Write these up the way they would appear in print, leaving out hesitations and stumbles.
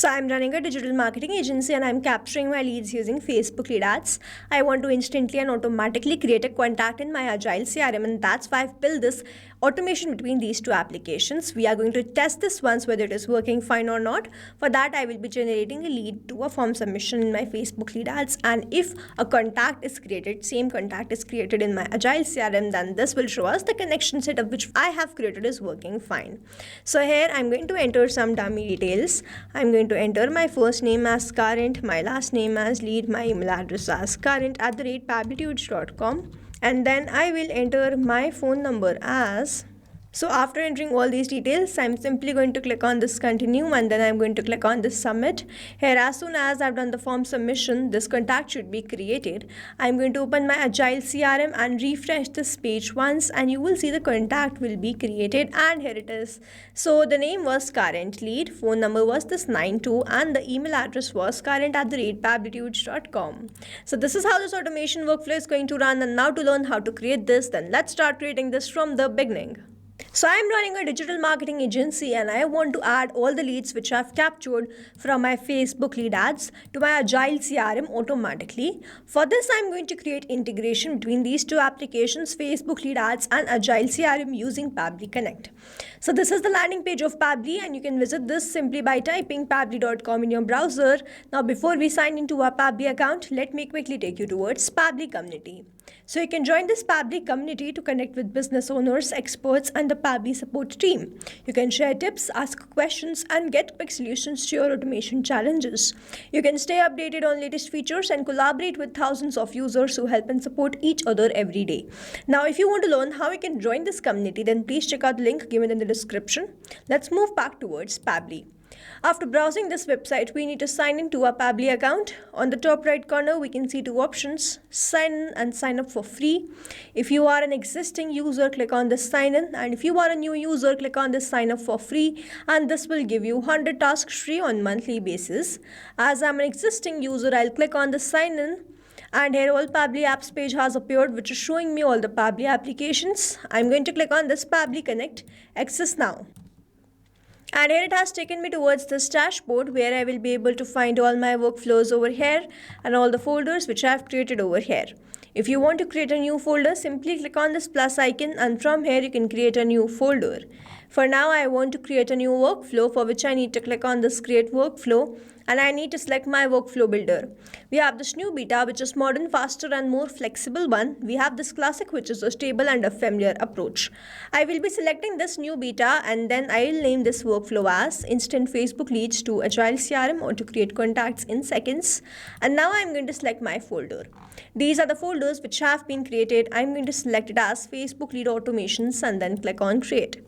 So I'm running a digital marketing agency and I'm capturing my leads using Facebook lead ads. I want to instantly and automatically create a contact in my Agile CRM, and that's why I've built this automation between these two applications. We are going to test this once whether it is working fine or not. For that, I will be generating a lead to a form submission in my Facebook lead ads, and if a contact is created, same contact is created in my Agile CRM, then this will show us the connection setup which I have created is working fine. So here I'm going to enter some dummy details. I'm going to enter my first name as current, my last name as lead, my email address as current@pabblytudes.com, and then I will enter my phone number as. So after entering all these details, I'm simply going to click on this continue, and then I'm going to click on this submit. Here, as soon as I've done the form submission, this contact should be created. I'm going to open my Agile CRM and refresh this page once, and you will see the contact will be created, and here it is. So the name was current lead, phone number was this 92, and the email address was current@pabblytudes.com. So this is how this automation workflow is going to run, and now to learn how to create this, then let's start creating this from the beginning. So I'm running a digital marketing agency and I want to add all the leads which I've captured from my Facebook lead ads to my Agile CRM automatically. For this, I'm going to create integration between these two applications, Facebook lead ads and Agile CRM, using Pabbly Connect. So this is the landing page of Pabbly, and you can visit this simply by typing pabbly.com in your browser. Now before we sign into our Pabbly account, let me quickly take you towards Pabbly community. So you can join this Pabbly community to connect with business owners, experts, and the Pabbly support team. You can share tips, ask questions, and get quick solutions to your automation challenges. You can stay updated on latest features and collaborate with thousands of users who help and support each other every day. Now, if you want to learn how you can join this community, then please check out the link given in the description. Let's move back towards Pabbly. After browsing this website, we need to sign into our Pabbly account. On the top right corner, we can see two options: sign in and sign up for free. If you are an existing user, click on this sign in, and if you are a new user, click on this sign up for free, and this will give you 100 tasks free on monthly basis. As I'm an existing user, I'll click on the sign in. And here all Pabbly apps page has appeared, which is showing me all the Pabbly applications. I'm going to click on this Pabbly Connect, access now. And here it has taken me towards this dashboard where I will be able to find all my workflows over here and all the folders which I have created over here. If you want to create a new folder, simply click on this plus icon, and from here you can create a new folder. For now, I want to create a new workflow, for which I need to click on this create workflow, and I need to select my workflow builder. We have this new beta, which is modern, faster, and more flexible one. We have this classic, which is a stable and a familiar approach. I will be selecting this new beta, and then I will name this workflow as instant Facebook leads to Agile CRM, or to create contacts in seconds. And now I'm going to select my folder. These are the folders which have been created. I'm going to select it as Facebook lead automations and then click on create.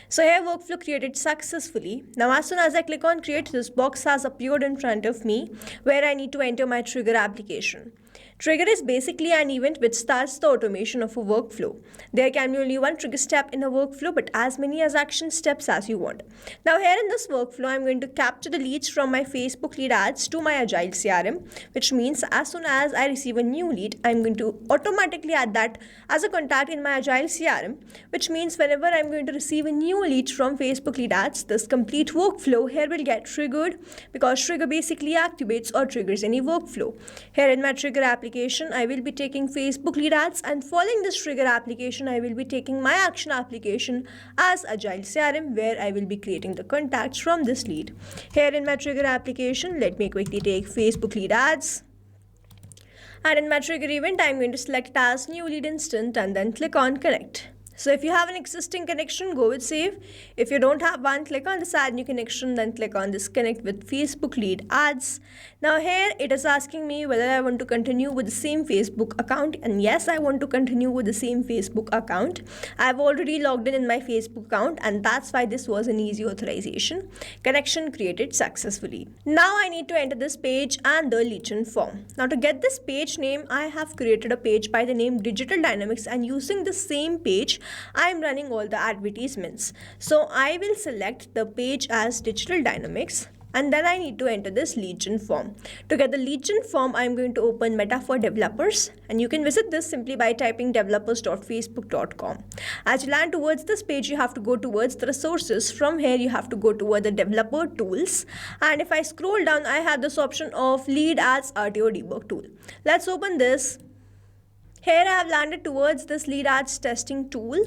So here workflow created successfully. Now as soon as I click on create, this box has appeared in front of me where I need to enter my trigger application. Trigger is basically an event which starts the automation of a workflow. There can be only one trigger step in a workflow, but as many as action steps as you want. Now here in this workflow, I'm going to capture the leads from my Facebook lead ads to my Agile CRM, which means as soon as I receive a new lead, I'm going to automatically add that as a contact in my Agile CRM, which means whenever I'm going to receive a new lead from Facebook lead ads, this complete workflow here will get triggered, because trigger basically activates or triggers any workflow. Here in my trigger application, I will be taking Facebook lead ads, and following this trigger application, I will be taking my action application as Agile CRM, where I will be creating the contacts from this lead. Here in my trigger application, let me quickly take Facebook lead ads. And in my trigger event, I'm going to select as new lead instant and then click on connect. So if you have an existing connection, go with save. If you don't have one, click on this add new connection, then click on this connect with Facebook lead ads. Now here it is asking me whether I want to continue with the same Facebook account, and yes, I want to continue with the same Facebook account. I've already logged in my Facebook account, and that's why this was an easy authorization. Connection created successfully. Now I need to enter this page and the lead gen form. Now to get this page name, I have created a page by the name Digital Dynamics, and using the same page, I am running all the advertisements. So I will select the page as Digital Dynamics, And then I need to enter this lead gen form. To get the lead gen form, I'm going to open Meta for Developers, and you can visit this simply by typing developers.facebook.com. As you land towards this page, you have to go towards the resources. From here, you have to go toward the developer tools, and if I scroll down, I have this option of lead ads RTO debug tool. Let's open this. Here I have landed towards this lead ads testing tool,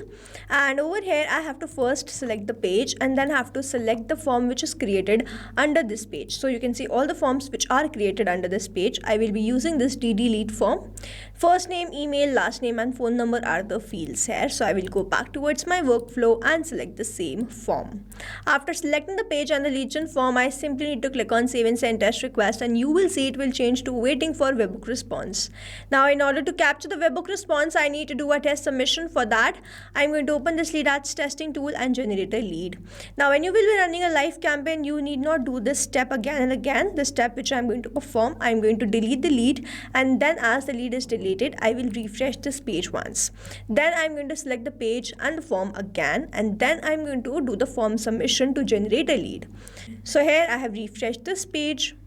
and over here I have to first select the page and then have to select the form which is created under this page. So you can see all the forms which are created under this page. I will be using this DD lead form. First name, email, last name and phone number are the fields here. So I will go back towards my workflow and select the same form. After selecting the page and the lead gen form, I simply need to click on save and send test request, and you will see it will change to waiting for webhook response. Now in order to capture the webhook response, I need to do a test submission. For that, I'm going to open this lead ads testing tool and generate a lead. Now when you will be running a live campaign, you need not do this step again and again. The step which I'm going to perform, I'm going to delete the lead, and then as the lead is deleted, I will refresh this page once. Then I'm going to select the page and the form again, and then I'm going to do the form submission to generate a lead. So here I have refreshed this page.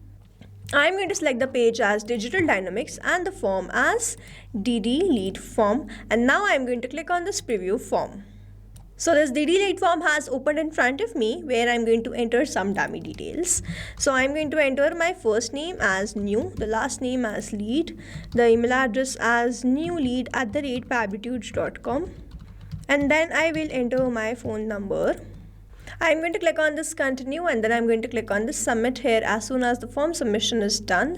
I'm going to select the page as Digital Dynamics and the form as DD Lead Form, and now I'm going to click on this preview form. So this DD Lead form has opened in front of me, where I'm going to enter some dummy details. So I'm going to enter my first name as new, the last name as lead, the email address as newlead@pabblytudes.com, and then I will enter my phone number. I'm going to click on this continue, and then I'm going to click on this submit. Here, as soon as the form submission is done,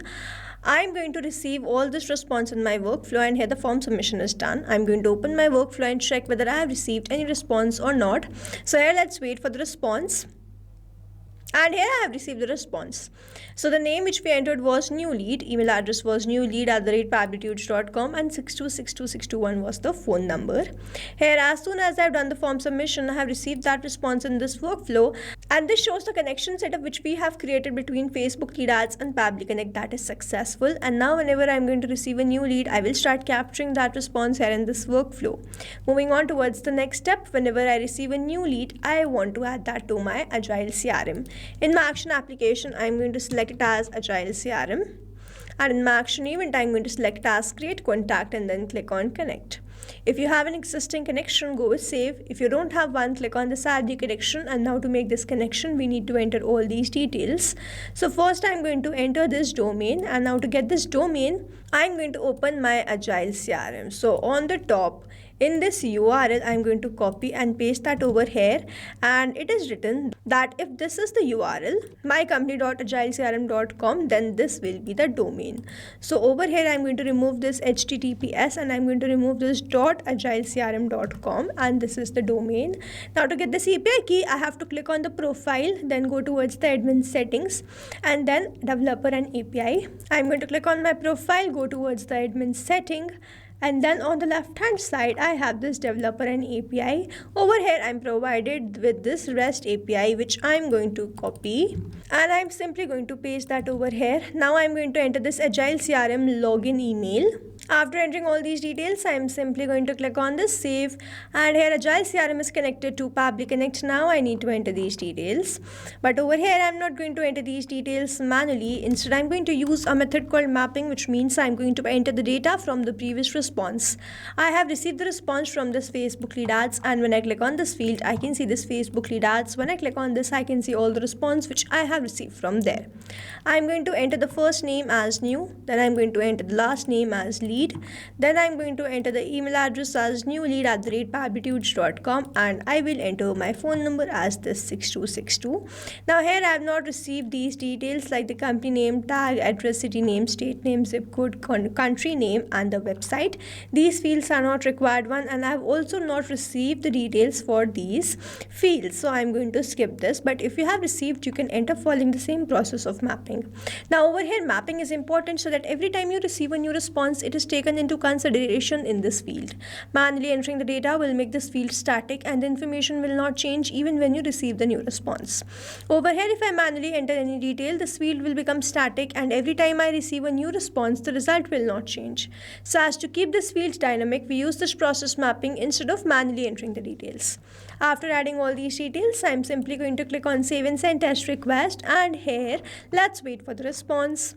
I'm going to receive all this response in my workflow, and here the form submission is done. I'm going to open my workflow and check whether I have received any response or not. So here let's wait for the response. And here I have received the response. So the name which we entered was new lead, email address was newlead@pabblytudes.com, and 6262621 was the phone number. Here, as soon as I have done the form submission, I have received that response in this workflow, and this shows the connection setup which we have created between Facebook lead ads and Pabbly Connect, that is successful. And now whenever I'm going to receive a new lead, I will start capturing that response here in this workflow. Moving on towards the next step, whenever I receive a new lead, I want to add that to my Agile CRM. In my action application, I'm going to select it as Agile CRM, and in my action event, I'm going to select as create contact and then click on connect. If you have an existing connection, go with save. If you don't have one, click on this add new connection, and now to make this connection, we need to enter all these details. So first I'm going to enter this domain, and now to get this domain, I'm going to open my Agile CRM. So on the top, in this URL, I'm going to copy and paste that over here, and it is written that if this is the URL, mycompany.agilecrm.com, then this will be the domain. So over here, I'm going to remove this HTTPS, and I'm going to remove this .agilecrm.com, and this is the domain. Now to get this API key, I have to click on the profile, then go towards the admin settings, and then developer and API. I'm going to click on my profile, go towards the admin setting, and then on the left hand side I have this developer and API. Over here I'm provided with this REST API, which I'm going to copy, and I'm simply going to paste that over here. Now I'm going to enter this Agile CRM login email. After entering all these details, I am simply going to click on this save, and here Agile CRM is connected to Pabbly Connect. Now I need to enter these details, but over here I'm not going to enter these details manually. Instead, I'm going to use a method called mapping, which means I'm going to enter the data from the previous response. I have received the response from this Facebook lead ads, and when I click on this field, I can see this Facebook lead ads. When I click on this, I can see all the response which I have received from there. I'm going to enter the first name as new, then I'm going to enter the last name as lead, then I'm going to enter the email address as newlead@pabblytudes.com, and I will enter my phone number as this 6262. Now here I have not received these details like the company name, tag, address, city name, state name, zip code, country name, and the website. These fields are not required one, and I have also not received the details for these fields, so I'm going to skip this. But if you have received, you can enter following the same process of mapping. Now over here, mapping is important so that every time you receive a new response, it is taken into consideration in this field. Manually entering the data will make this field static, and the information will not change even when you receive the new response. Over here, if I manually enter any detail, this field will become static, and every time I receive a new response, the result will not change. So as to keep this field dynamic, we use this process mapping instead of manually entering the details. After adding all these details, I'm simply going to click on save and send test request, and here let's wait for the response.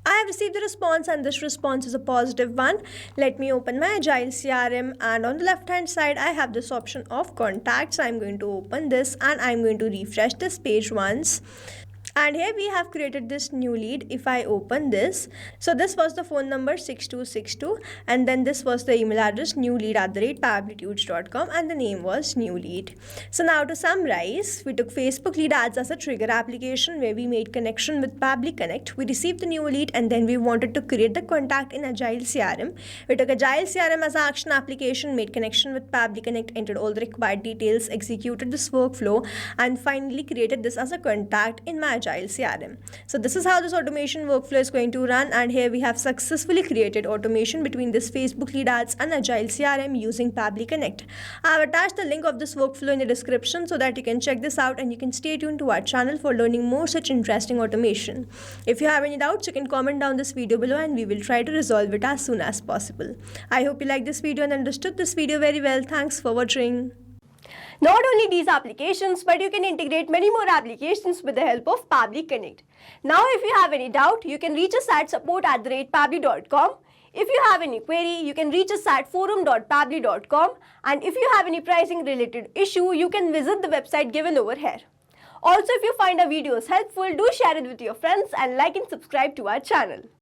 I have received the response and this response is a positive one. Let me open my Agile CRM, and on the left hand side I have this option of contacts. I'm going to open this and I'm going to refresh this page once. And here we have created this new lead. If I open this, so this was the phone number 6262, and then this was the email address newlead@pabblytudes.com, and the name was new lead. So now to summarize, we took Facebook lead ads as a trigger application where we made connection with Pabbly Connect. We received the new lead and then we wanted to create the contact in Agile CRM. We took Agile CRM as an action application, made connection with Pabbly Connect, entered all the required details, executed this workflow, and finally created this as a contact in my Agile CRM. So this is how this automation workflow is going to run, and here we have successfully created automation between this Facebook lead ads and Agile CRM using Pabbly Connect. I have attached the link of this workflow in the description so that you can check this out, and you can stay tuned to our channel for learning more such interesting automation. If you have any doubts, you can comment down this video below and we will try to resolve it as soon as possible. I hope you liked this video and understood this video very well. Thanks for watching. Not only these applications, but you can integrate many more applications with the help of Pabbly Connect. Now, if you have any doubt, you can reach us at support@pabbly.com. If you have any query, you can reach us at forum.pabbly.com. And if you have any pricing related issue, you can visit the website given over here. Also, if you find our videos helpful, do share it with your friends and like and subscribe to our channel.